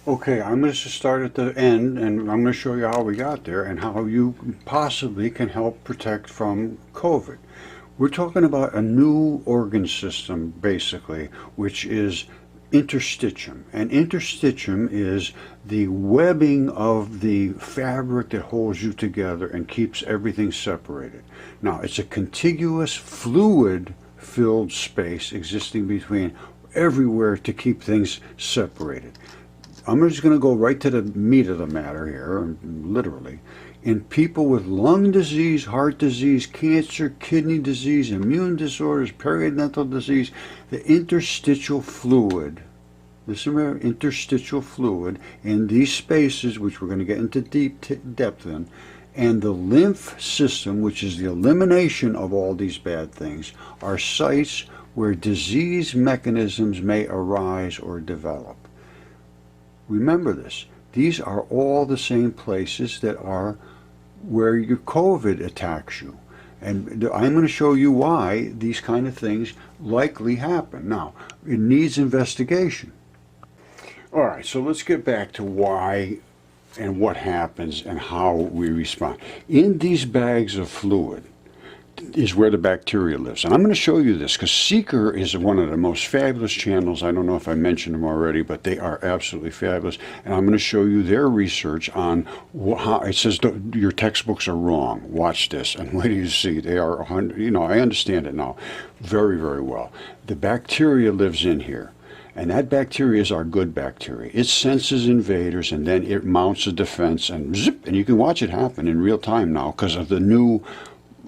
Okay, I'm going to start at the end and I'm going to show you how we got there and how you possibly can help protect from COVID. We're talking about a new organ system, basically, which is interstitium. And interstitium is the webbing of the fabric that holds you together and keeps everything separated. Now, it's a contiguous fluid-filled space existing between everywhere to keep things separated. I'm just going to go right to the meat of the matter here, literally. In people with lung disease, heart disease, cancer, kidney disease, immune disorders, periodontal disease, the interstitial fluid, listen here, interstitial fluid in these spaces, which we're going to get into deep depth in, and the lymph system, which is the elimination of all these bad things, are sites where disease mechanisms may arise or develop. Remember this. These are all the same places that are where your COVID attacks you. And I'm going to show you why these kind of things likely happen. Now, it needs investigation. All right, so let's get back to why and what happens and how we respond. In these bags of fluid is where the bacteria lives. And I'm going to show you this because Seeker is one of the most fabulous channels. I don't know if I mentioned them already, but they are absolutely fabulous. And I'm going to show you their research on how it says your textbooks are wrong. Watch this. And what do you see? They are 100, I understand it now very, very well. The bacteria lives in here. And that bacteria is our good bacteria. It senses invaders and then it mounts a defense and zip. And you can watch it happen in real time now because of the new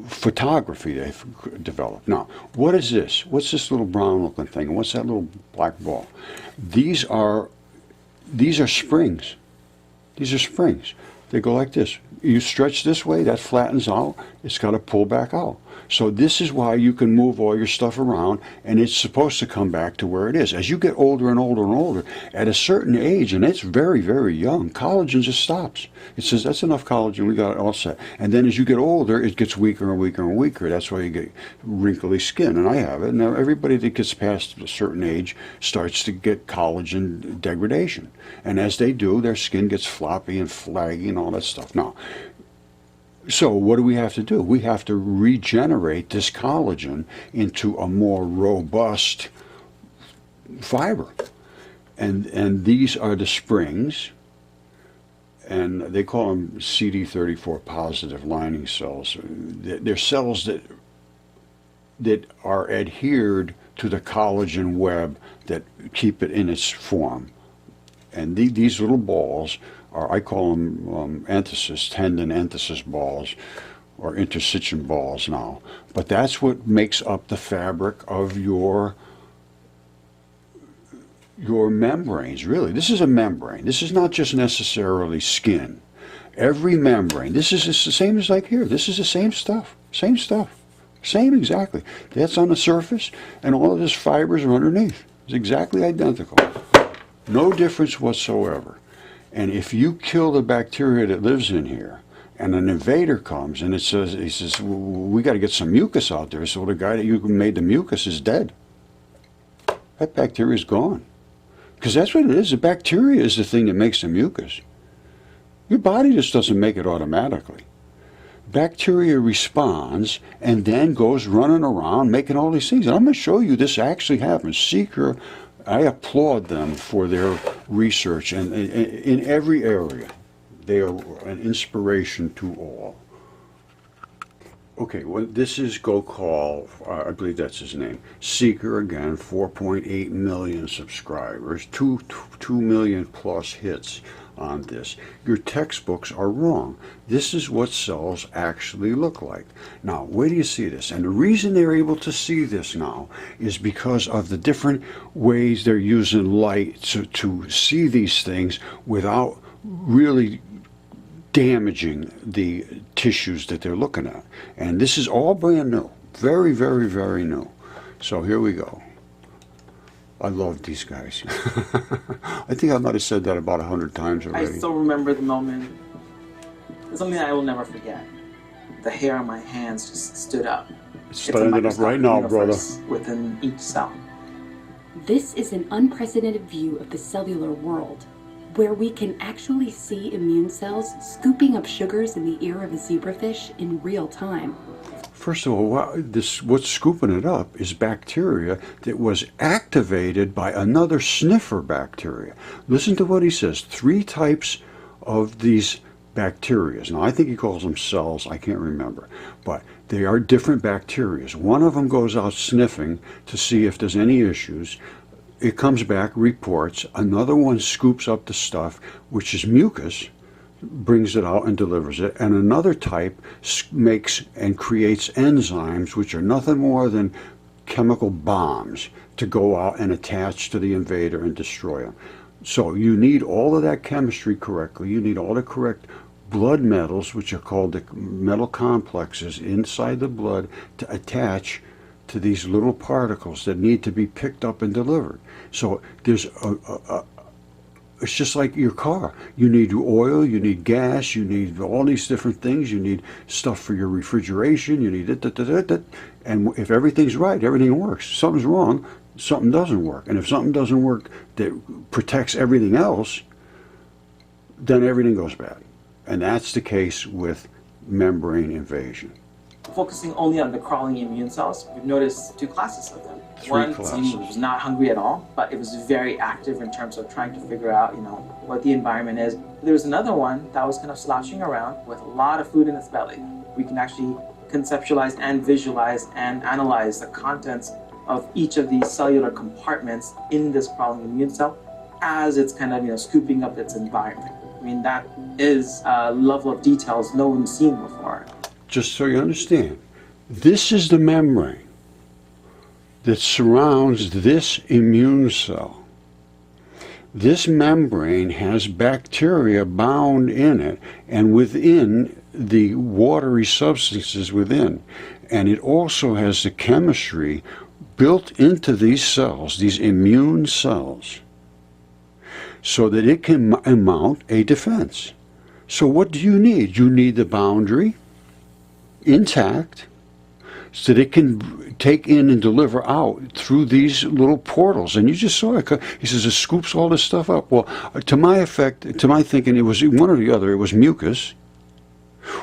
photography they've developed. Now, what is this? What's this little brown looking thing? What's that little black ball? These are springs. These are springs. They go like this. You stretch this way, that flattens out. It's got to pull back out. So this is why you can move all your stuff around, and it's supposed to come back to where it is. As you get older and older and older, at a certain age, and it's very, very young, collagen just stops. It says, that's enough collagen, we got it all set. And then as you get older, it gets weaker and weaker and weaker. That's why you get wrinkly skin, and I have it. Now, everybody that gets past a certain age starts to get collagen degradation. And as they do, their skin gets floppy and flaggy and all that stuff. Now, so what do we have to do? We have to regenerate this collagen into a more robust fiber. And these are the springs, and they call them CD34 positive lining cells. They're cells that are adhered to the collagen web that keep it in its form. And these little balls are, I call them tendon enthesis balls, or interstitium balls now. But that's what makes up the fabric of your membranes, really. This is a membrane. This is not just necessarily skin. Every membrane, this is the same as like here. This is the same stuff. Same stuff. Same exactly. That's on the surface, and all of this fibers are underneath. It's exactly identical. No difference whatsoever. And if you kill the bacteria that lives in here, and an invader comes and he says, we got to get some mucus out there. So the guy that you made the mucus is dead. That bacteria is gone. Because that's what it is. The bacteria is the thing that makes the mucus. Your body just doesn't make it automatically. Bacteria responds and then goes running around making all these things. And I'm going to show you this actually happens. Seeker, I applaud them for their research, and in every area, they are an inspiration to all. Okay, well, this is Gokul, I believe that's his name. Seeker, again, 4.8 million subscribers, 2 million plus hits on this. Your textbooks are wrong. This is what cells actually look like. Now, where do you see this? And the reason they're able to see this now is because of the different ways they're using light to see these things without really damaging the tissues that they're looking at. And this is all brand new. Very, very, very new. So here we go. I love these guys. I think I might have said that about 100 times already. I still remember the moment. It's something I will never forget. The hair on my hands just stood up. It's standing up right now, brother. Within each cell. This is an unprecedented view of the cellular world. where we can actually see immune cells scooping up sugars in the ear of a zebrafish in real time. First of all, what's scooping it up is bacteria that was activated by another sniffer bacteria. Listen to what he says. 3 types of these bacteria. Now, I think he calls them cells. I can't remember. But they are different bacteria. One of them goes out sniffing to see if there's any issues. It comes back, reports. Another one scoops up the stuff, which is mucus, brings it out and delivers it, and another type makes and creates enzymes, which are nothing more than chemical bombs to go out and attach to the invader and destroy them. So you need all of that chemistry correctly. You need all the correct blood metals, which are called the metal complexes inside the blood, to attach to these little particles that need to be picked up and delivered. So there's it's just like your car. You need oil, you need gas, you need all these different things. You need stuff for your refrigeration, you need it. And if everything's right, everything works. Something's wrong, something doesn't work. And if something doesn't work that protects everything else, then everything goes bad. And that's the case with membrane invasion. Focusing only on the crawling immune cells, we've noticed 2 classes of them. One team was not hungry at all, but it was very active in terms of trying to figure out, what the environment is. There was another one that was kind of slouching around with a lot of food in its belly. We can actually conceptualize and visualize and analyze the contents of each of these cellular compartments in this crawling immune cell as it's kind of, scooping up its environment. I mean, that is a level of details no one's seen before. Just so you understand, this is the membrane that surrounds this immune cell. This membrane has bacteria bound in it and within the watery substances within. And it also has the chemistry built into these cells, these immune cells, so that it can mount a defense. So what do you need? You need the boundary intact so that it can take in and deliver out through these little portals. And you just saw it. He says it scoops all this stuff up. Well, to my thinking, it was one or the other. It was mucus,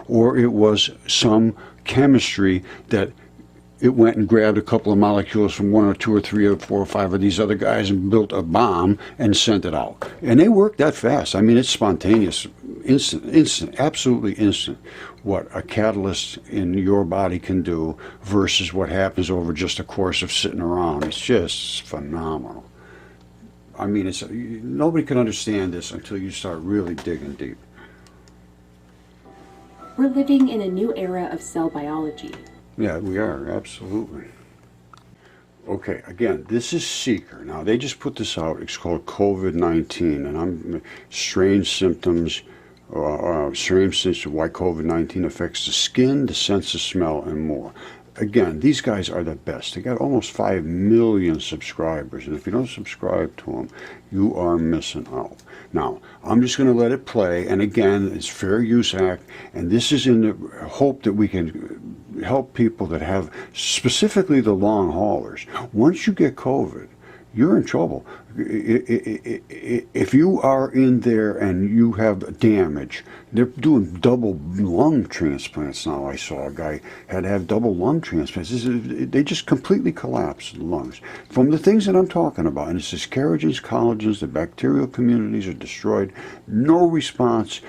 or it was some chemistry that it went and grabbed a couple of molecules from 1 or 2 or 3 or 4 or 5 of these other guys and built a bomb and sent it out. And they work that fast. I mean, it's spontaneous, instant, absolutely instant, what a catalyst in your body can do versus what happens over just a course of sitting around. It's just phenomenal. I mean, nobody can understand this until you start really digging deep. We're living in a new era of cell biology. Yeah, we are, absolutely. Okay, again, this is Seeker. Now, they just put this out. It's called COVID-19, and strange symptoms of why COVID-19 affects the skin, the sense of smell, and more. Again, these guys are the best. They got almost 5 million subscribers, and if you don't subscribe to them, you are missing out. Now, I'm just going to let it play, and again, it's Fair Use Act, and this is in the hope that we can help people that have, specifically the long haulers. Once you get COVID, you're in trouble. If you are in there and you have damage, they're doing double lung transplants now. I saw a guy had to have double lung transplants. They just completely collapse the lungs. From the things that I'm talking about, and it says kerogens, collagens, the bacterial communities are destroyed. No response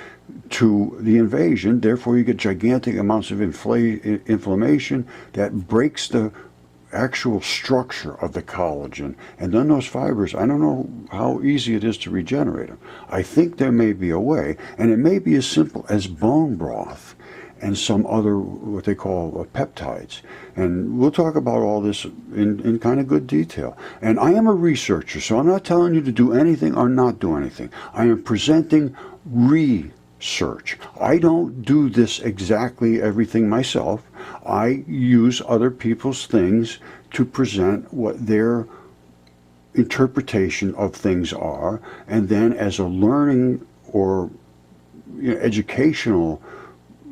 to the invasion. Therefore, you get gigantic amounts of inflammation that breaks the actual structure of the collagen, and then those fibers, I don't know how easy it is to regenerate them. I think there may be a way, and it may be as simple as bone broth and some other, what they call peptides. And we'll talk about all this in kind of good detail. And I am a researcher, so I'm not telling you to do anything or not do anything. I am presenting research. I don't do this exactly everything myself. I use other people's things to present what their interpretation of things are, and then as a learning or educational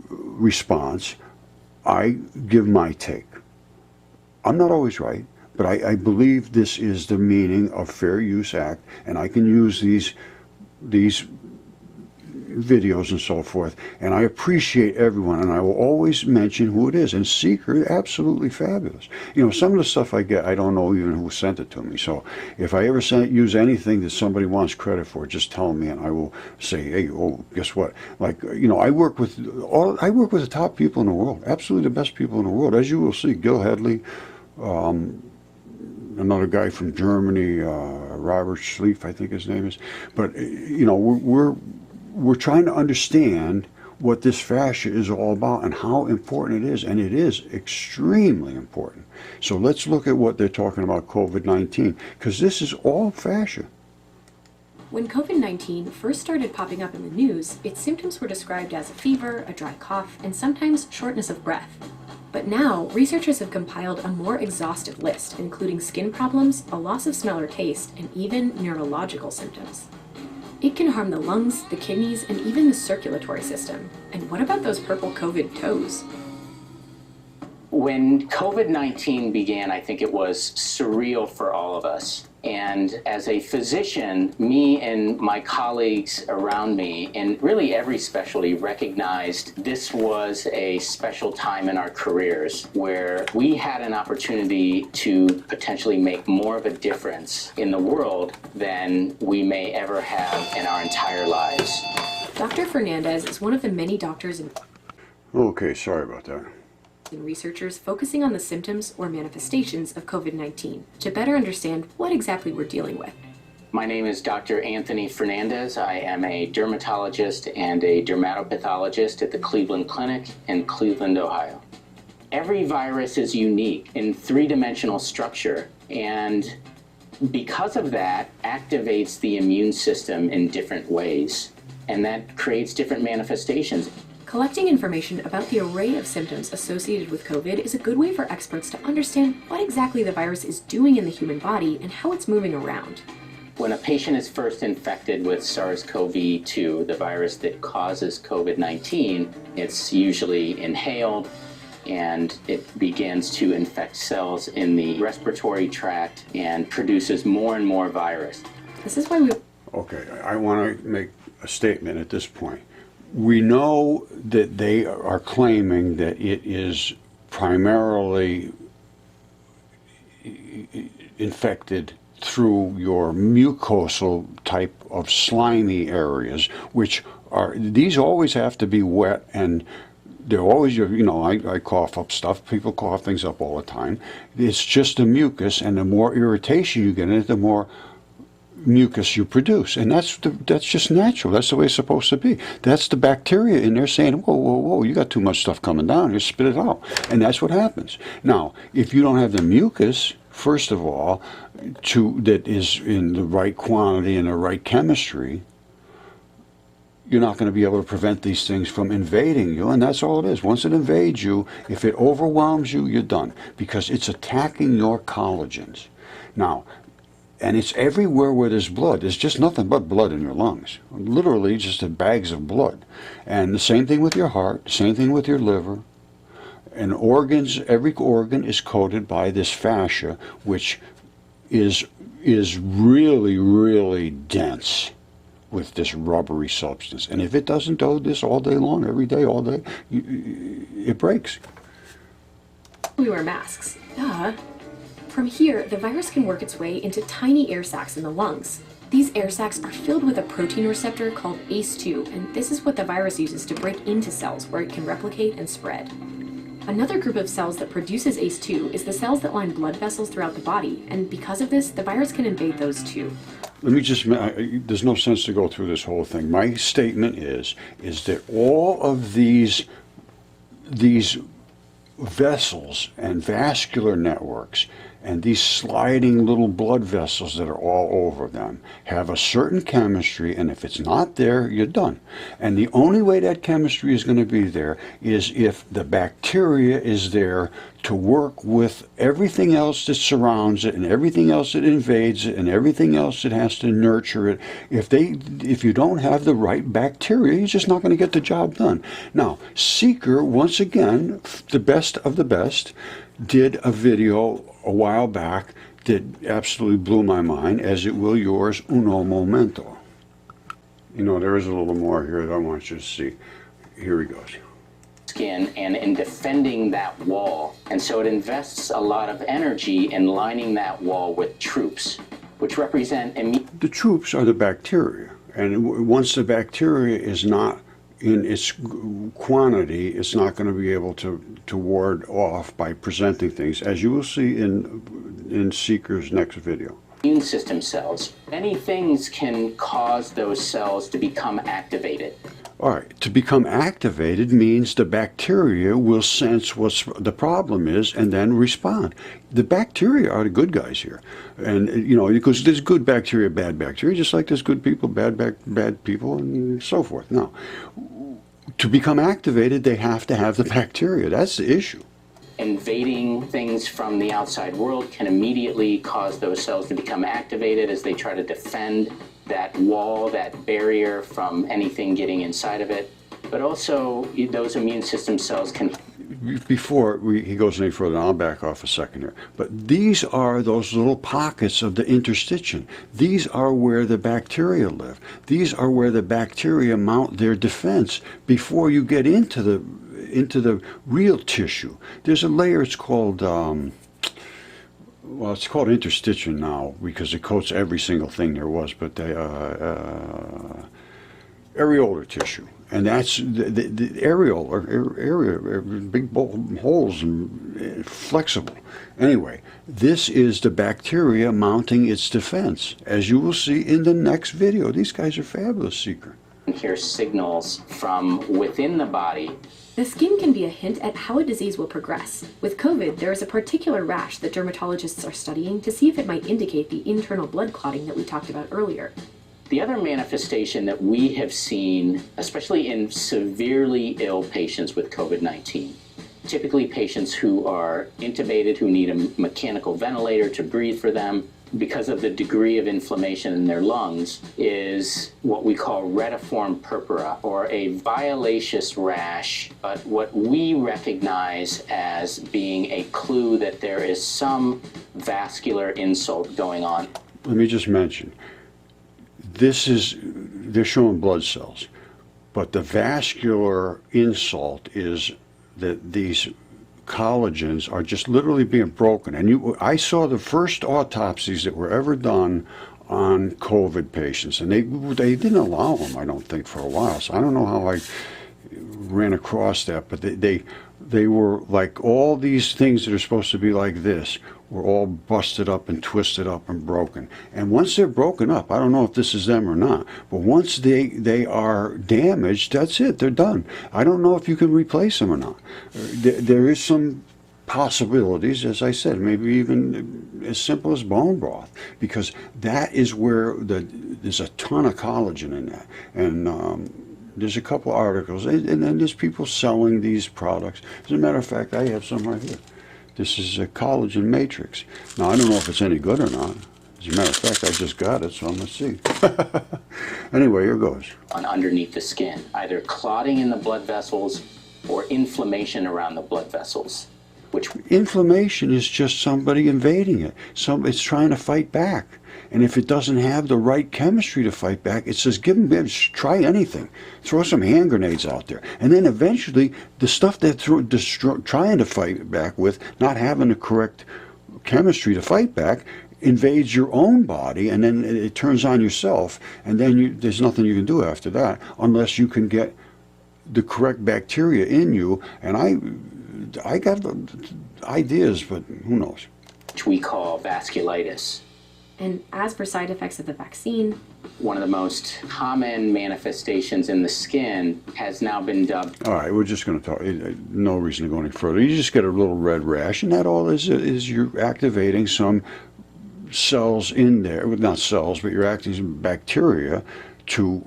response, I give my take. I'm not always right, but I believe this is the meaning of Fair Use Act, and I can use these these videos and so forth, and I appreciate everyone, and I will always mention who it is. And Seeker, absolutely fabulous. You know, some of the stuff I get, I don't know even who sent it to me. So if I ever use anything that somebody wants credit for, just tell me, and I will say, hey, oh, guess what? Like, you know, I work with the top people in the world, absolutely the best people in the world, as you will see. Gil Headley, another guy from Germany, Robert Schlief, I think his name is. But you know, we're trying to understand what this fascia is all about and how important it is, and it is extremely important. So let's look at what they're talking about COVID-19, because this is all fascia. When COVID-19 first started popping up in the news, its symptoms were described as a fever, a dry cough, and sometimes shortness of breath. But now, researchers have compiled a more exhaustive list, including skin problems, a loss of smell or taste, and even neurological symptoms. It can harm the lungs, the kidneys, and even the circulatory system. And what about those purple COVID toes? When COVID-19 began, I think it was surreal for all of us. And as a physician, me and my colleagues around me, and really every specialty, recognized this was a special time in our careers where we had an opportunity to potentially make more of a difference in the world than we may ever have in our entire lives. Dr. Fernandez is one of the many doctors and Sorry about that. researchers focusing on the symptoms or manifestations of COVID-19 to better understand what exactly we're dealing with. My name is Dr. Anthony Fernandez. I am a dermatologist and a dermatopathologist at the Cleveland Clinic in Cleveland, Ohio. Every virus is unique in three-dimensional structure, and because of that, activates the immune system in different ways, and that creates different manifestations. Collecting information about the array of symptoms associated with COVID is a good way for experts to understand what exactly the virus is doing in the human body and how it's moving around. When a patient is first infected with SARS-CoV-2, the virus that causes COVID-19, it's usually inhaled and it begins to infect cells in the respiratory tract and produces more and more virus. This is why we... Okay, I want to make a statement at this point. We know that they are claiming that it is primarily infected through your mucosal type of slimy areas, which are, these always have to be wet, and they're always, you know, I cough up stuff, people cough things up all the time. It's just the mucus, and the more irritation you get in it, the more mucus you produce, and that's just natural. That's the way it's supposed to be. That's the bacteria in there saying, whoa, whoa, whoa, you got too much stuff coming down, you spit it out, and that's what happens. Now, if you don't have the mucus, first of all, that is in the right quantity and the right chemistry, you're not going to be able to prevent these things from invading you, and that's all it is. Once it invades you, if it overwhelms you, you're done, because it's attacking your collagens. Now, and it's everywhere where there's blood. There's just nothing but blood in your lungs. Literally just bags of blood. And the same thing with your heart, same thing with your liver. And organs, every organ is coated by this fascia, which is really, really dense with this rubbery substance. And if it doesn't do this all day long, every day, all day, it breaks. We wear masks. Duh. From here, the virus can work its way into tiny air sacs in the lungs. These air sacs are filled with a protein receptor called ACE2, and this is what the virus uses to break into cells where it can replicate and spread. Another group of cells that produces ACE2 is the cells that line blood vessels throughout the body, and because of this, the virus can invade those too. Let me just, there's no sense to go through this whole thing. My statement is that all of these vessels and vascular networks and these sliding little blood vessels that are all over them have a certain chemistry, and if it's not there, you're done. And the only way that chemistry is going to be there is if the bacteria is there to work with everything else that surrounds it and everything else that invades it and everything else that has to nurture it. If you don't have the right bacteria, you're just not going to get the job done. Now, Seeker, once again, the best of the best, did a video a while back that absolutely blew my mind, as it will yours, uno momento. You know, there is a little more here that I want you to see. Here he goes. Skin and in defending that wall. And so it invests a lot of energy in lining that wall with troops, which represent the troops are the bacteria. And once the bacteria is not in its quantity, it's not going to be able to ward off by presenting things, as you will see in Seeker's next video. Immune system cells. Many things can cause those cells to become activated. All right, to become activated means the bacteria will sense what the problem is and then respond. The bacteria are the good guys here. And, you know, because there's good bacteria, bad bacteria, just like there's good people, bad people, and so forth. Now, to become activated, they have to have the bacteria. That's the issue. Invading things from the outside world can immediately cause those cells to become activated as they try to defend that wall, that barrier from anything getting inside of it. But also, those immune system cells can... Before he goes any further, I'll back off a second here. But these are those little pockets of the interstitium. These are where the bacteria live. These are where the bacteria mount their defense before you get into the real tissue. There's a layer, it's called... well, it's called interstitium now because it coats every single thing there was, but areolar tissue. And that's the areolar, big holes and flexible. Anyway, this is the bacteria mounting its defense, as you will see in the next video. These guys are fabulous, Seeker. Hear signals from within the body. The skin can be a hint at how a disease will progress. With COVID, there is a particular rash that dermatologists are studying to see if it might indicate the internal blood clotting that we talked about earlier. The other manifestation that we have seen, especially in severely ill patients with COVID-19, typically patients who are intubated, who need a mechanical ventilator to breathe for them, because of the degree of inflammation in their lungs, is what we call retiform purpura, or a violaceous rash, but what we recognize as being a clue that there is some vascular insult going on. Let me just mention, they're showing blood cells, but the vascular insult is that these collagens are just literally being broken. And I saw the first autopsies that were ever done on COVID patients, and they didn't allow them, I don't think, for a while. So I don't know how I ran across that, but they were like all these things that are supposed to be like this were all busted up and twisted up and broken. And once they're broken up, I don't know if this is them or not, but once they are damaged, that's it, they're done. I don't know if you can replace them or not. There is some possibilities, as I said, maybe even as simple as bone broth, because that is where there's a ton of collagen in that. And there's a couple articles, and then there's people selling these products. As a matter of fact, I have some right here. This is a collagen matrix. Now, I don't know if it's any good or not. As a matter of fact, I just got it, so I'm going to see. Anyway, here goes. Underneath the skin, either clotting in the blood vessels or inflammation around the blood vessels. Inflammation is just somebody invading it. It's trying to fight back. And if it doesn't have the right chemistry to fight back, it says, try anything. Throw some hand grenades out there. And then eventually, the stuff they're trying to fight back with, not having the correct chemistry to fight back, invades your own body, and then it turns on yourself. And then there's nothing you can do after that, unless you can get the correct bacteria in you. And I got ideas, but who knows? Which we call vasculitis. And as for side effects of the vaccine, one of the most common manifestations in the skin has now been dubbed. All right, we're just going to talk. No reason to go any further. You just get a little red rash, and that all is you're activating some cells in there, well, not cells, but you're activating bacteria to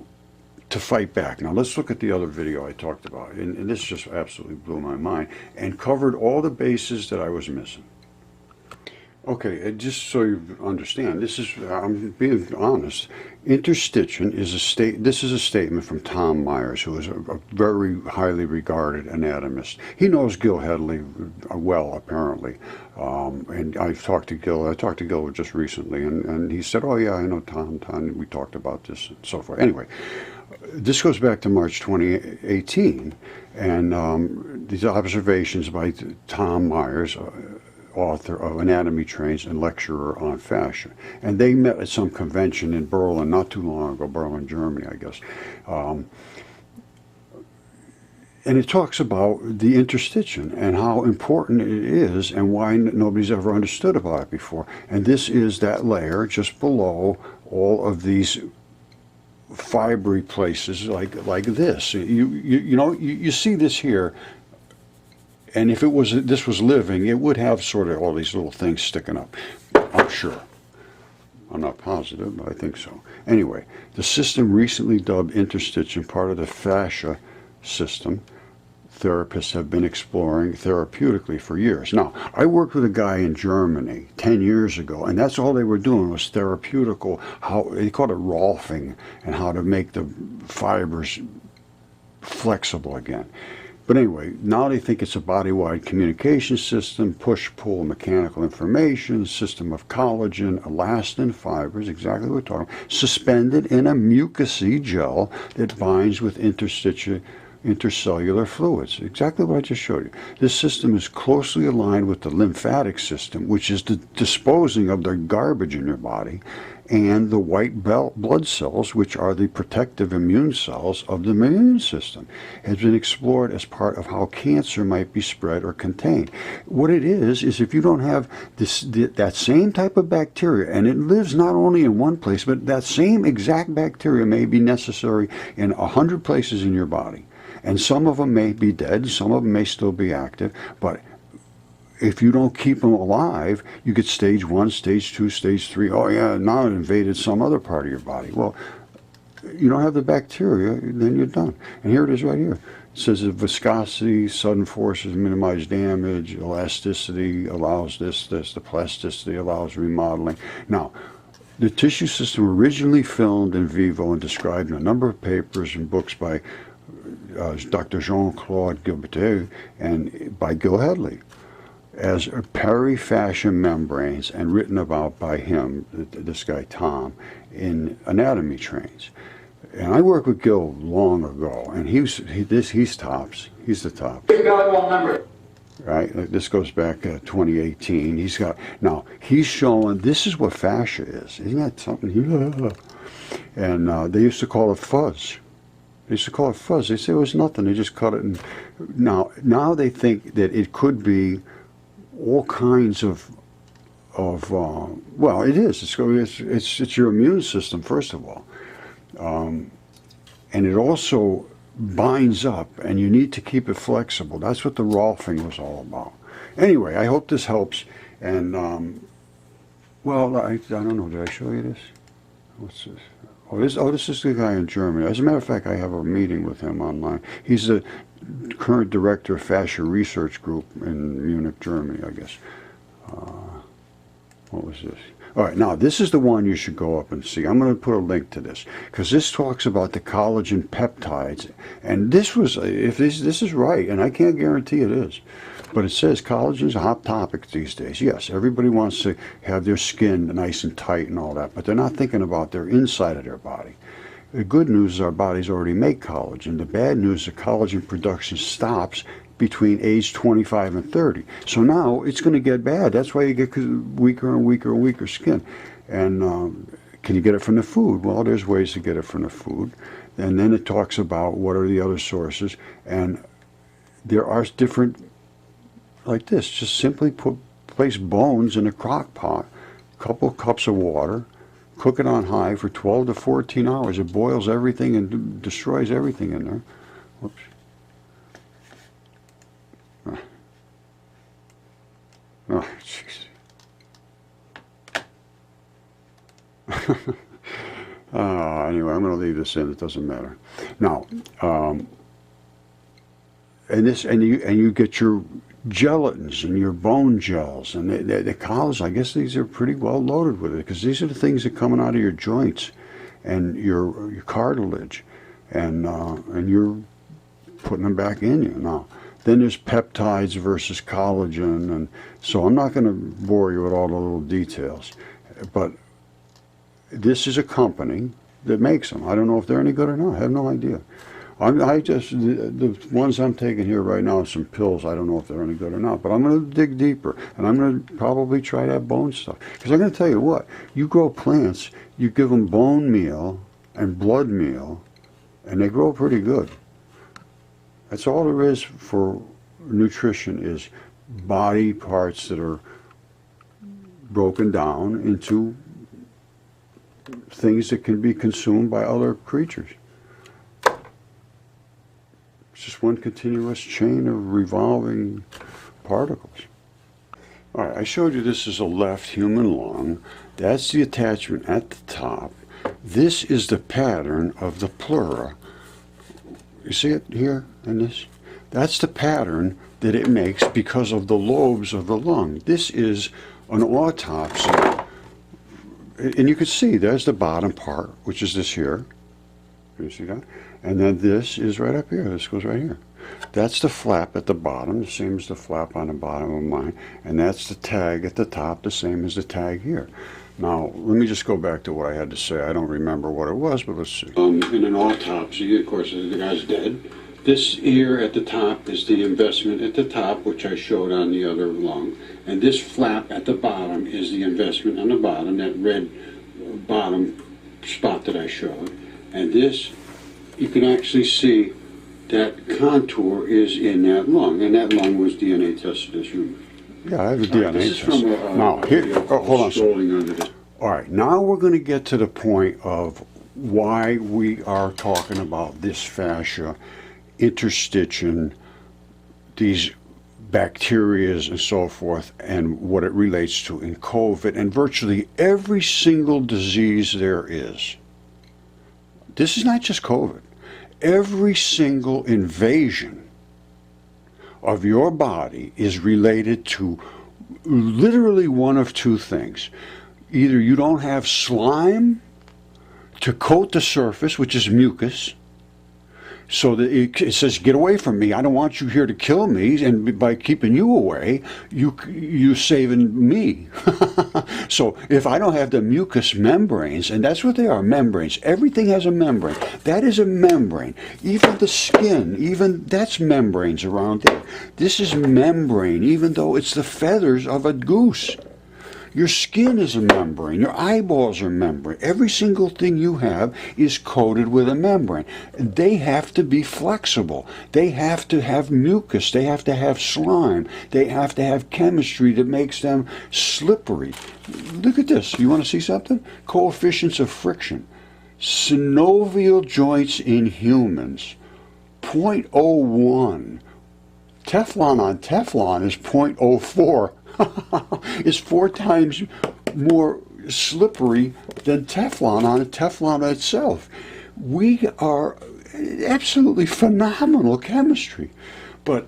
fight back. Now let's look at the other video I talked about, and this just absolutely blew my mind and covered all the bases that I was missing. Okay, just so you understand, this is, I'm being honest. Interstitium is this is a statement from Tom Myers, who is a very highly regarded anatomist. He knows Gil Hedley well, apparently. And I talked to Gil just recently, and he said, oh yeah, I know Tom, we talked about this and so forth. Anyway, this goes back to March 2018, and these observations by Tom Myers, author of Anatomy Trains and lecturer on fascia. And they met at some convention in Berlin not too long ago, Berlin, Germany, I guess. And it talks about the interstitium and how important it is and why nobody's ever understood about it before. And this is that layer just below all of these fibery places like this. You see this here. And if this was living, it would have sort of all these little things sticking up. I'm sure. I'm not positive, but I think so. Anyway, the system recently dubbed interstitium part of the fascia system. Therapists have been exploring therapeutically for years. Now, I worked with a guy in Germany 10 years ago, and that's all they were doing was therapeutical, how they called it rolfing, and how to make the fibers flexible again. But anyway, now they think it's a body-wide communication system, push-pull mechanical information, system of collagen, elastin fibers, exactly what we're talking about, suspended in a mucousy gel that binds with intercellular fluids. Exactly what I just showed you. This system is closely aligned with the lymphatic system, which is the disposing of the garbage in your body, and the white blood cells, which are the protective immune cells of the immune system, has been explored as part of how cancer might be spread or contained. What it is if you don't have that same type of bacteria, and it lives not only in one place, but that same exact bacteria may be necessary in 100 places in your body. And some of them may be dead, some of them may still be active, but if you don't keep them alive, you get stage 1, stage 2, stage 3. Oh yeah, now it invaded some other part of your body. Well, you don't have the bacteria, then you're done. And here it is right here. It says that viscosity, sudden forces minimize damage, elasticity allows this, the plasticity allows remodeling. Now, the tissue system originally filmed in vivo and described in a number of papers and books by Dr. Jean-Claude Gilbertet and by Gil Hedley as Fascia and Membranes, and written about by him, this guy Tom, in Anatomy Trains. And I worked with Gil long ago, and he's tops. He's the top. Right? This goes back to 2018. He's showing this is what fascia is. Isn't that something? And they used to call it fuzz. They used to call it fuzz. They say it was nothing. They just cut it. And now they think that it could be all kinds of well, it is. It's your immune system, first of all. And it also binds up, and you need to keep it flexible. That's what the rolfing was all about. Anyway, I hope this helps. And, well, I don't know. Did I show you this? What's this? This is the guy in Germany. As a matter of fact, I have a meeting with him online. He's the current director of Fascia Research Group in Munich, Germany, I guess. What was this? All right, now this is the one you should go up and see. I'm going to put a link to this because this talks about the collagen peptides. And this was, if this is right, and I can't guarantee it is, but it says collagen is a hot topic these days. Yes, everybody wants to have their skin nice and tight and all that, but they're not thinking about their inside of their body. The good news is our bodies already make collagen. The bad news is collagen production stops between age 25 and 30. So now it's going to get bad. That's why you get weaker and weaker and weaker skin. And can you get it from the food? Well, there's ways to get it from the food. And then it talks about what are the other sources. And there are different, like this, just simply place bones in a crock pot, a couple of cups of water, cook it on high for 12 to 14 hours. It boils everything and destroys everything in there. Whoops. Oh, jeez. Anyway, I'm going to leave this in. It doesn't matter. Now, and you get your gelatins in your bone gels, and the collagen, I guess these are pretty well loaded with it, because these are the things that are coming out of your joints and your cartilage, and you're putting them back in you now. Then there's peptides versus collagen, and so I'm not going to bore you with all the little details, but this is a company that makes them. I don't know if they're any good or not. I have no idea. The ones I'm taking here right now are some pills. I don't know if they're any good or not, but I'm going to dig deeper, and I'm going to probably try that bone stuff. Because I'm going to tell you what, you grow plants, you give them bone meal and blood meal, and they grow pretty good. That's all there is for nutrition, is body parts that are broken down into things that can be consumed by other creatures. It's just one continuous chain of revolving particles. All right, I showed you this is a left human lung. That's the attachment at the top. This is the pattern of the pleura. You see it here in this? That's the pattern that it makes because of the lobes of the lung. This is an autopsy. And you can see there's the bottom part, which is this here. You see that? And then this is right up here. This goes right here. That's the flap at the bottom, the same as the flap on the bottom of mine. And that's the tag at the top, the same as the tag here. Now, let me just go back to what I had to say. I don't remember what it was, but let's see. In an autopsy, of course, the guy's dead. This here at the top is the investment at the top, which I showed on the other lung. And this flap at the bottom is the investment on the bottom, that red bottom spot that I showed. And this, you can actually see that contour is in that lung, and that lung was DNA tested as human. Yeah, I have a DNA this is test. from Now, here, hold on a second. Under this. All right, now we're going to get to the point of why we are talking about this fascia, interstitium, these bacterias and so forth, and what it relates to in COVID and virtually every single disease there is. This is not just COVID. Every single invasion of your body is related to literally one of two things. Either you don't have slime to coat the surface, which is mucus, so that it says, get away from me, I don't want you here to kill me, and by keeping you away, you're saving me. So if I don't have the mucous membranes, and that's what they are, membranes, everything has a membrane. That is a membrane. Even the skin, even that's membranes around there. This is membrane, even though it's the feathers of a goose. Your skin is a membrane. Your eyeballs are membrane. Every single thing you have is coated with a membrane. They have to be flexible. They have to have mucus. They have to have slime. They have to have chemistry that makes them slippery. Look at this. You want to see something? Coefficients of friction. Synovial joints in humans, 0.01. Teflon on Teflon is 0.04. Is 4 times more slippery than Teflon on Teflon itself. We are absolutely phenomenal chemistry, but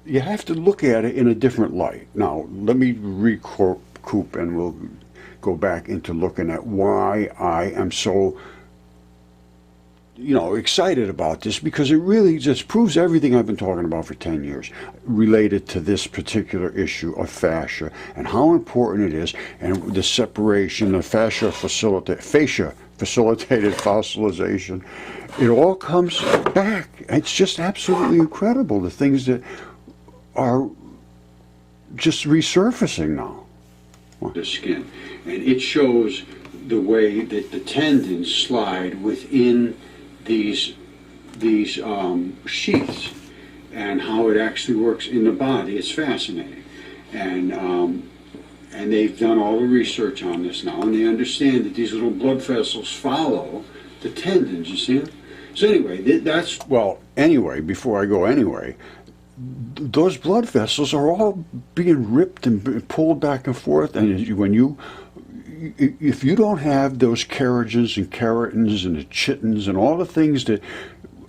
you have to look at it in a different light. Now, let me recoup and we'll go back into looking at why I am so excited about this, because it really just proves everything I've been talking about for 10 years related to this particular issue of fascia and how important it is, and the separation of fascia facilitated fossilization. It all comes back. It's just absolutely incredible, the things that are just resurfacing now. The skin, and it shows the way that the tendons slide within these sheaths, and how it actually works in the body. It's fascinating, and they've done all the research on this now, and they understand that these little blood vessels follow the tendons. You see them? So anyway, before I go anyway, those blood vessels are all being ripped and pulled back and forth, and if you don't have those kerogens and keratins and the chitins and all the things that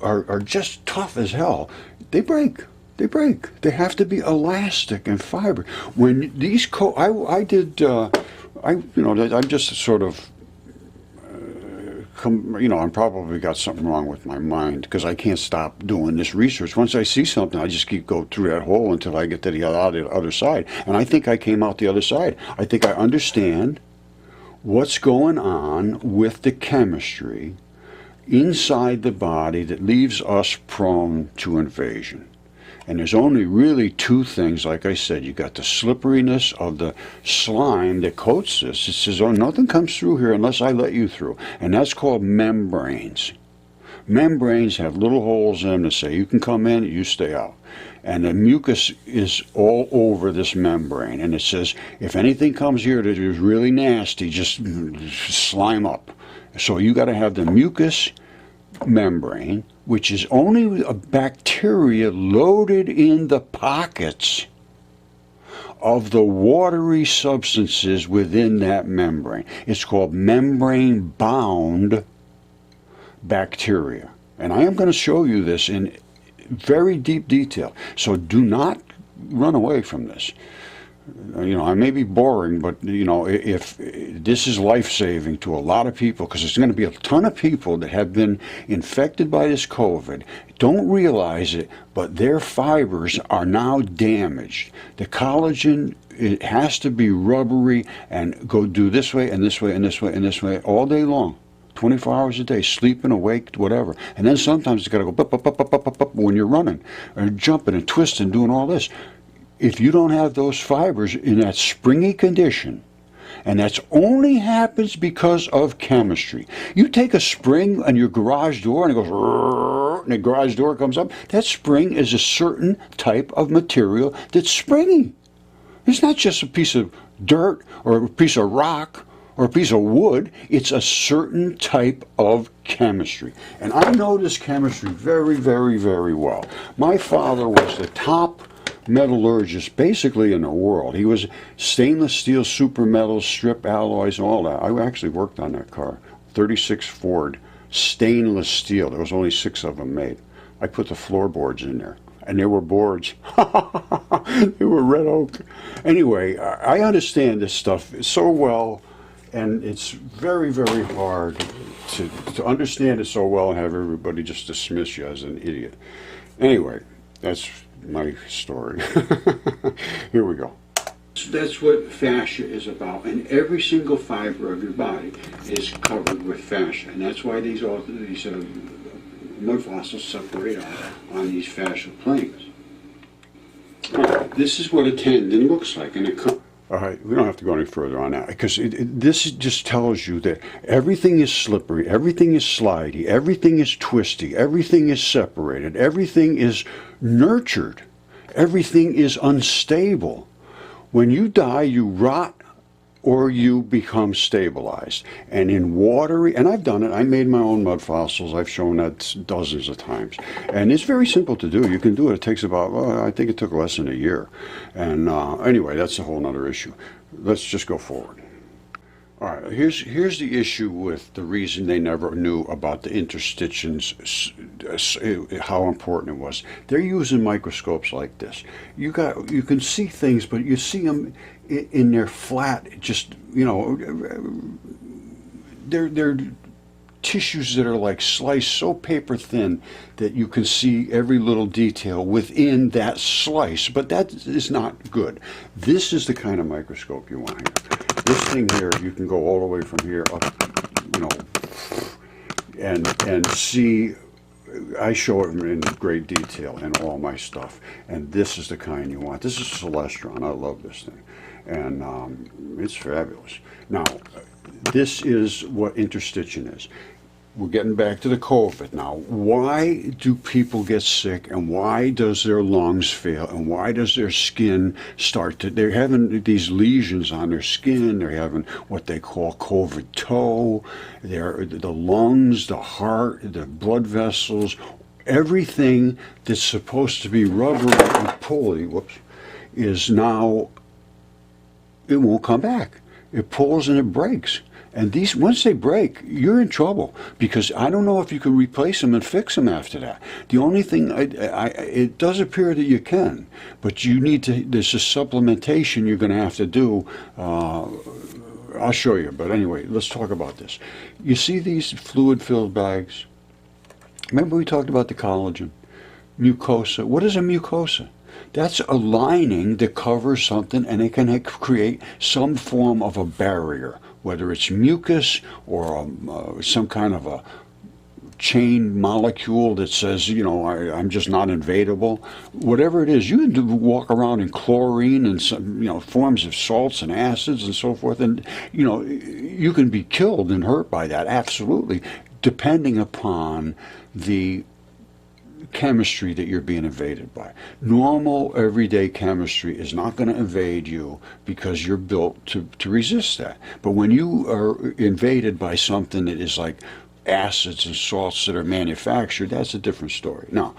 are just tough as hell, they break. They break. They have to be elastic and fiber. When these I'm just sort of, I'm probably got something wrong with my mind because I can't stop doing this research. Once I see something, I just keep go through that hole until I get to the other side. And I think I came out the other side. I think I understand what's going on with the chemistry inside the body that leaves us prone to invasion. And there's only really two things, like I said. You got the slipperiness of the slime that coats this. It says, oh, nothing comes through here unless I let you through. And that's called membranes. Membranes have little holes in them that say you can come in, you stay out. And the mucus is all over this membrane. And it says, if anything comes here that is really nasty, just slime up. So you got to have the mucus membrane, which is only a bacteria loaded in the pockets of the watery substances within that membrane. It's called membrane-bound bacteria. And I am going to show you this in very deep detail. So do not run away from this. I may be boring, but if this is life-saving to a lot of people, because there's going to be a ton of people that have been infected by this COVID, don't realize it, but their fibers are now damaged. The collagen, it has to be rubbery and go do this way and this way and this way and this way all day long. 24 hours a day, sleeping, awake, whatever. And then sometimes it's got to go bup, bup, bup, bup, bup, bup, bup, when you're running or jumping and twisting, doing all this. If you don't have those fibers in that springy condition, and that's only happens because of chemistry. You take a spring on your garage door and it goes, and the garage door comes up. That spring is a certain type of material that's springy. It's not just a piece of dirt or a piece of rock or a piece of wood. It's a certain type of chemistry. And I know this chemistry very, very, very well. My father was the top metallurgist basically in the world. He was stainless steel, super metals, strip alloys, and all that. I actually worked on that car, 36 Ford, stainless steel. There was only 6 of them made. I put the floorboards in there, and they were boards. They were red oak. Anyway, I understand this stuff so well, and it's very, very hard to understand it so well and have everybody just dismiss you as an idiot. Anyway, that's my story. Here we go. That's what fascia is about, and every single fiber of your body is covered with fascia, and that's why these mudfossils separate on these fascial planes. This is what a tendon looks like, and all right, we don't have to go any further on that, because this just tells you that everything is slippery, everything is slidey, everything is twisty, everything is separated, everything is nurtured, everything is unstable. When you die, you rot or you become stabilized. And in watery, and I've done it, I made my own mud fossils, I've shown that dozens of times. And it's very simple to do. You can do it. It takes about, I think it took less than a year. And anyway, that's a whole nother issue. Let's just go forward. All right, here's the issue with the reason they never knew about the interstitiums, how important it was. They're using microscopes like this. You can see things, but you see them in their flat, just, they're tissues that are like sliced so paper thin that you can see every little detail within that slice, but that is not good. This is the kind of microscope you want here. This thing here, you can go all the way from here up, and see. I show it in great detail in all my stuff, and this is the kind you want. This is Celestron. I love this thing, and it's fabulous. Now, this is what interstitium is. We're getting back to the COVID now. Why do people get sick, and why does their lungs fail, and why does their skin start to, they're having these lesions on their skin, they're having what they call COVID toe, the lungs, the heart, the blood vessels, everything that's supposed to be rubbery and pulley, is now, it won't come back. It pulls and it breaks. And these, once they break, you're in trouble, because I don't know if you can replace them and fix them after that. The only thing, it does appear that you can, but you need to, there's a supplementation you're going to have to do. I'll show you, but anyway, let's talk about this. You see these fluid-filled bags? Remember we talked about the collagen, mucosa. What is a mucosa? That's a lining that covers something, and it can create some form of a barrier, whether it's mucus or some kind of a chain molecule that says, you know, I'm just not invadable. Whatever it is, you can walk around in chlorine and some, you know, forms of salts and acids and so forth, and you know, you can be killed and hurt by that, absolutely, depending upon the chemistry that you're being invaded by. Normal everyday chemistry is not going to invade you because you're built to resist that. But when you are invaded by something that is like acids and salts that are manufactured, that's a different story. Now,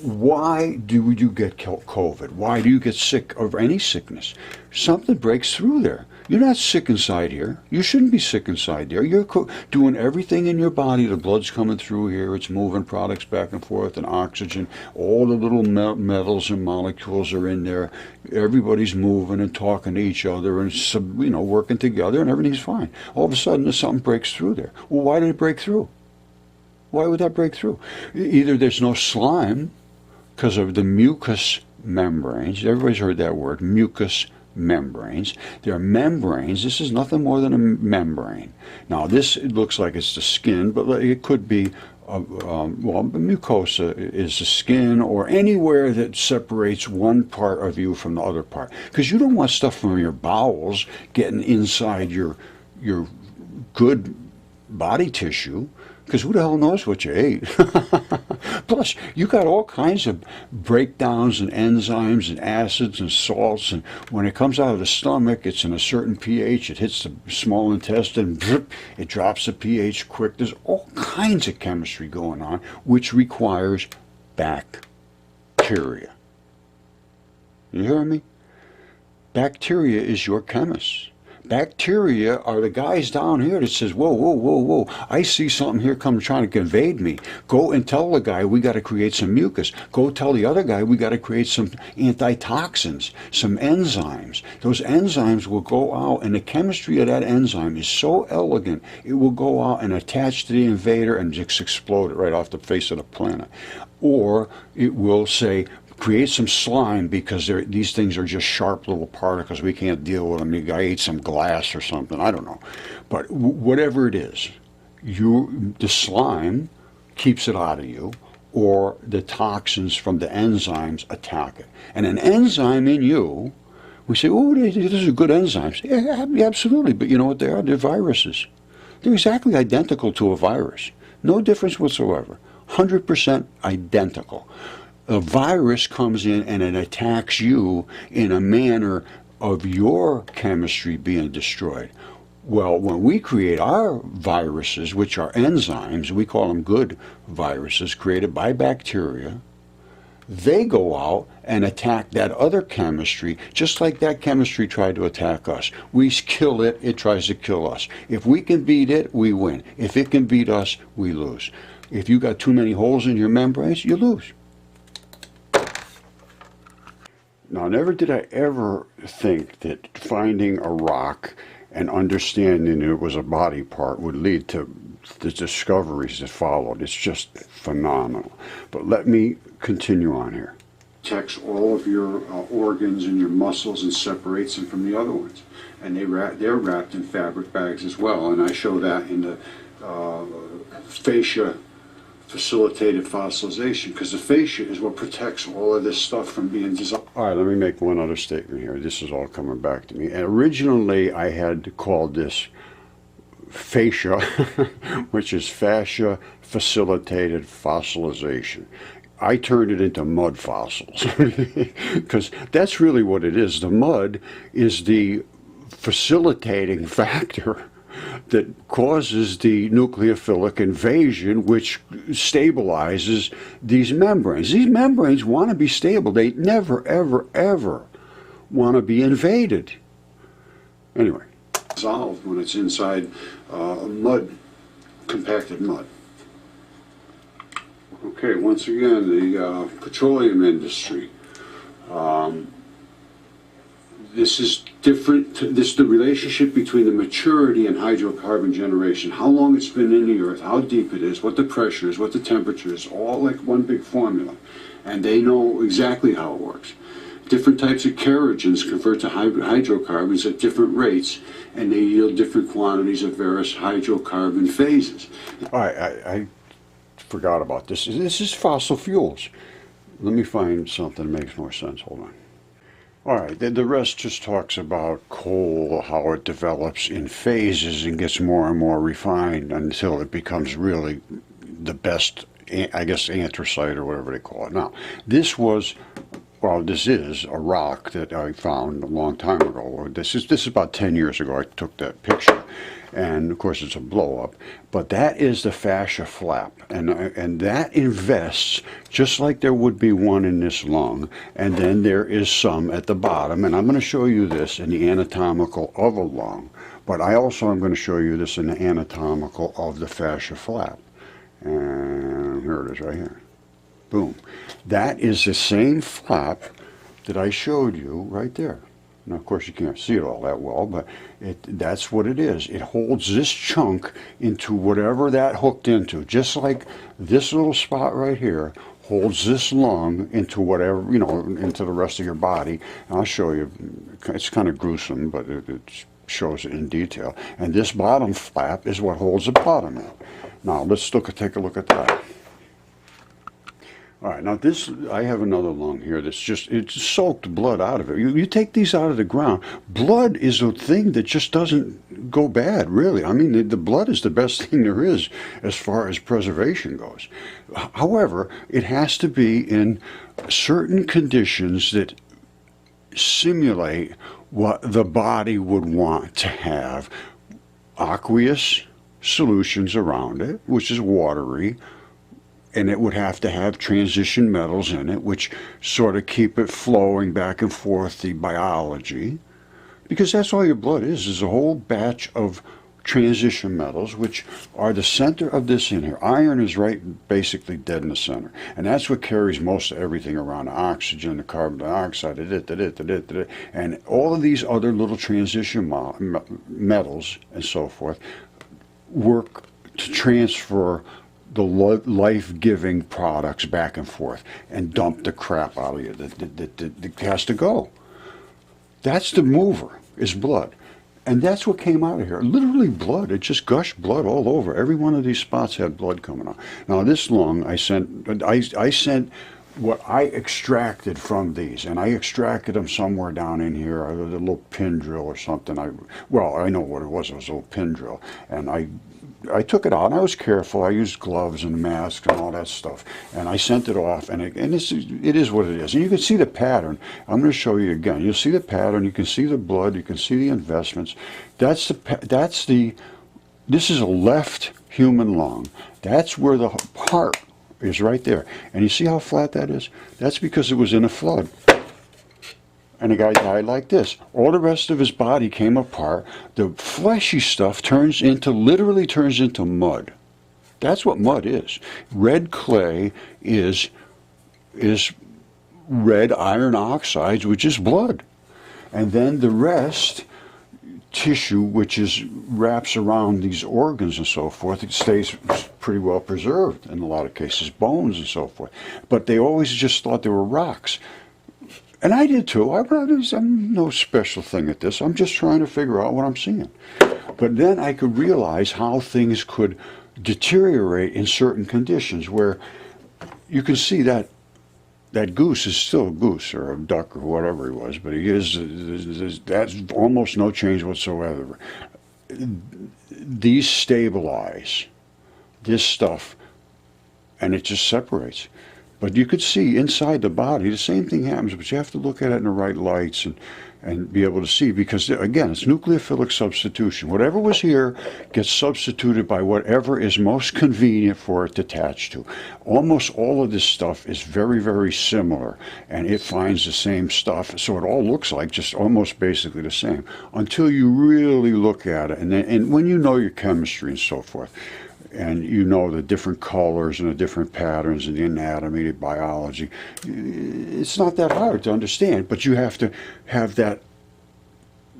why do you get COVID? Why do you get sick of any sickness? Something breaks through there. You're not sick inside here. You shouldn't be sick inside there. You're doing everything in your body. The blood's coming through here. It's moving products back and forth and oxygen. All the little metals and molecules are in there. Everybody's moving and talking to each other and, you know, working together, and everything's fine. All of a sudden, something breaks through there. Well, why did it break through? Why would that break through? Either there's no slime because of the mucus membranes. Everybody's heard that word, mucus membranes. They're membranes. This is nothing more than a membrane. Now, this, it looks like it's the skin, but it could be, well, the mucosa is the skin or anywhere that separates one part of you from the other part. Because you don't want stuff from your bowels getting inside your good body tissue, because who the hell knows what you ate? Plus, you got all kinds of breakdowns and enzymes and acids and salts, and when it comes out of the stomach, it's in a certain pH. It hits the small intestine, it drops the pH quick. There's all kinds of chemistry going on, which requires bacteria. You hear me? Bacteria is your chemist. Bacteria are the guys down here that says, whoa, whoa, whoa, whoa, I see something here come trying to invade me. Go and tell the guy we got to create some mucus. Go tell the other guy we got to create some antitoxins, some enzymes. Those enzymes will go out, and the chemistry of that enzyme is so elegant, it will go out and attach to the invader and just explode it right off the face of the planet. Or it will say, create some slime, because these things are just sharp little particles. We can't deal with them. The guy ate some glass or something. I don't know. But whatever it is, the slime keeps it out of you, or the toxins from the enzymes attack it. And an enzyme in you, we say, oh, these are good enzymes. Yeah, absolutely. But you know what they are? They're viruses. They're exactly identical to a virus. No difference whatsoever. 100% identical. A virus comes in and it attacks you in a manner of your chemistry being destroyed. Well, when we create our viruses, which are enzymes, we call them good viruses created by bacteria, they go out and attack that other chemistry, just like that chemistry tried to attack us. We kill it, it tries to kill us. If we can beat it, we win. If it can beat us, we lose. If you got too many holes in your membranes, you lose. Now, never did I ever think that finding a rock and understanding it was a body part would lead to the discoveries that followed. It's just phenomenal. But let me continue on here. Protects all of your organs and your muscles and separates them from the other ones. And they're wrapped in fabric bags as well. And I show that in the fascia facilitated fossilization, because the fascia is what protects all of this stuff from being dissolved. All right, let me make one other statement here. This is all coming back to me. And originally, I had called this fascia, which is fascia facilitated fossilization. I turned it into mud fossils, because that's really what it is. The mud is the facilitating factor that causes the nucleophilic invasion, which stabilizes these membranes. These membranes want to be stable. They never, ever, ever want to be invaded. Anyway, dissolved when it's inside mud, compacted mud. Okay, once again, the petroleum industry. This is different. This is the relationship between the maturity and hydrocarbon generation. How long it's been in the earth, how deep it is, what the pressure is, what the temperature is, all like one big formula. And they know exactly how it works. Different types of kerogens convert to hydrocarbons at different rates, and they yield different quantities of various hydrocarbon phases. All right, I forgot about this. This is fossil fuels. Let me find something that makes more sense. Hold on. All right, the rest just talks about coal, how it develops in phases and gets more and more refined until it becomes really the best, I guess, anthracite or whatever they call it. Now, this was, well, this is a rock that I found a long time ago. This is about 10 years ago I took that picture. And of course it's a blow up, but that is the fascia flap, and that invests just like there would be one in this lung, and then there is some at the bottom, and I'm going to show you this in the anatomical of a lung, but I also am going to show you this in the anatomical of the fascia flap. And here it is right here. Boom. That is the same flap that I showed you right there. Now, of course, you can't see it all that well, but that's what it is. It holds this chunk into whatever that hooked into, just like this little spot right here holds this lung into whatever, you know, into the rest of your body. And I'll show you. It's kind of gruesome, but it shows it in detail. And this bottom flap is what holds the bottom in. Now, let's take a look at that. All right, now this, I have another lung here that's it's soaked blood out of it. You take these out of the ground, blood is a thing that just doesn't go bad, really. I mean, the blood is the best thing there is as far as preservation goes. However, it has to be in certain conditions that simulate what the body would want to have. Aqueous solutions around it, which is watery, and it would have to have transition metals in it, which sort of keep it flowing back and forth, the biology, because that's all your blood is a whole batch of transition metals, which are the center of this in here. Iron is right basically dead in the center, and that's what carries most of everything around: the oxygen, the carbon dioxide, and all of these other little transition metals and so forth work to transfer the life-giving products back and forth and dump the crap out of you that has to go. That's the mover, is blood. And that's what came out of here. Literally blood. It just gushed blood all over. Every one of these spots had blood coming out. Now this lung, I sent what I extracted from these, and I extracted them somewhere down in here, a little pin drill or something. I know what it was a little pin drill. And I took it out, and I was careful. I used gloves and masks and all that stuff, and I sent it off, and it is what it is. And you can see the pattern. I'm going to show you again. You'll see the pattern. You can see the blood. You can see the investments. This is a left human lung. That's where the heart is, right there. And you see how flat that is? That's because it was in a flood. And the guy died like this. All the rest of his body came apart. The fleshy stuff literally turns into mud. That's what mud is. Red clay is red iron oxides, which is blood. And then the rest, tissue, which wraps around these organs and so forth, it stays pretty well preserved in a lot of cases, bones and so forth. But they always just thought they were rocks. And I did too. I'm no special thing at this. I'm just trying to figure out what I'm seeing. But then I could realize how things could deteriorate in certain conditions where you can see that goose is still a goose or a duck or whatever he was, but that's almost no change whatsoever. These stabilize this stuff, and it just separates. But you could see inside the body, the same thing happens, but you have to look at it in the right lights and be able to see, because again, it's nucleophilic substitution. Whatever was here gets substituted by whatever is most convenient for it to attach to. Almost all of this stuff is very, very similar, and it finds the same stuff, so it all looks like just almost basically the same until you really look at it. And when you know your chemistry and so forth, and you know the different colors and the different patterns and the anatomy, the biology, it's not that hard to understand, but you have to have that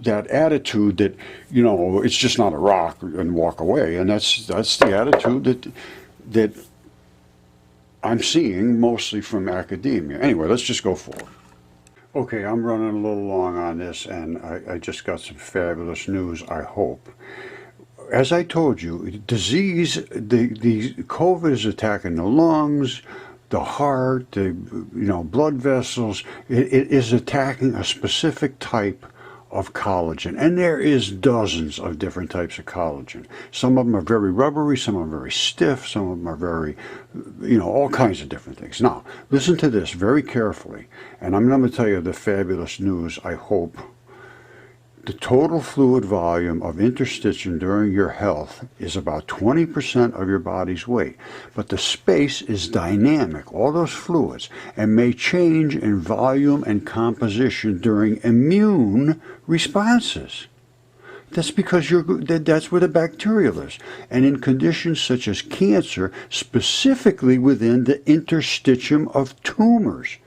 attitude that, you know, it's just not a rock and walk away. And that's the attitude that I'm seeing mostly from academia. Anyway, let's just go forward. Okay, I'm running a little long on this, and I just got some fabulous news, I hope. As I told you, disease, the COVID is attacking the lungs, the heart, the blood vessels. It is attacking a specific type of collagen, and there is dozens of different types of collagen. Some of them are very rubbery, some of them are very stiff, some of them are very, all kinds of different things. Now, listen to this very carefully, and I'm going to tell you the fabulous news, I hope. The total fluid volume of interstitium during your health is about 20% of your body's weight. But the space is dynamic, all those fluids, and may change in volume and composition during immune responses. That's because that's where the bacterial is. And in conditions such as cancer, specifically within the interstitium of tumors.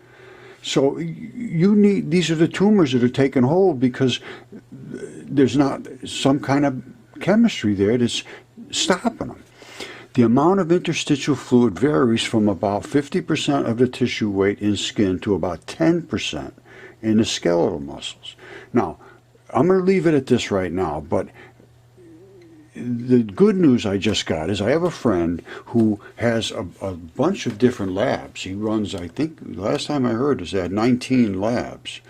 So these are the tumors that are taking hold because there's not some kind of chemistry there that's stopping them. The amount of interstitial fluid varies from about 50% of the tissue weight in skin to about 10% in the skeletal muscles. Now, I'm going to leave it at this right now, but the good news I just got is I have a friend who has a bunch of different labs. He runs, I think, last time I heard, is at 19 labs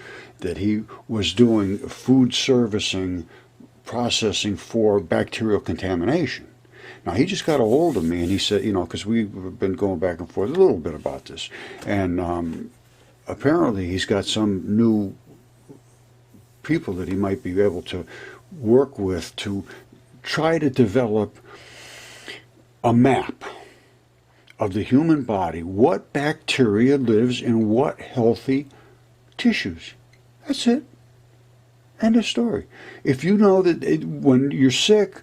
that he was doing food servicing, processing for bacterial contamination. Now, he just got a hold of me and he said, because we've been going back and forth a little bit about this. And apparently he's got some new people that he might be able to work with to try to develop a map of the human body, what bacteria lives in what healthy tissues. That's it. End of story. If you know that when you're sick,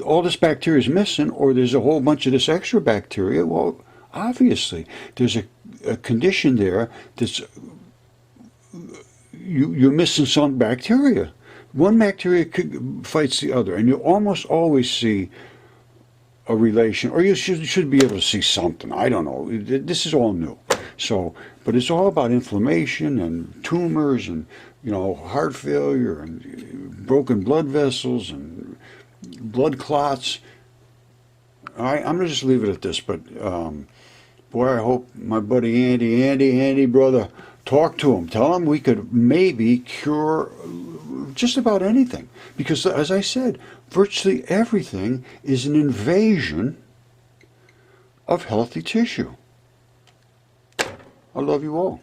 all this bacteria is missing, or there's a whole bunch of this extra bacteria, well, obviously, there's a condition there that's, you're missing some bacteria. One bacteria fights the other, and you almost always see a relation, or you should be able to see something. I don't know. This is all new. So, but it's all about inflammation and tumors and, heart failure and broken blood vessels and blood clots. I'm going to just leave it at this, but boy, I hope my buddy Andy, brother, talk to him. Tell him we could maybe cure just about anything. Because, as I said, virtually everything is an invasion of healthy tissue. I love you all.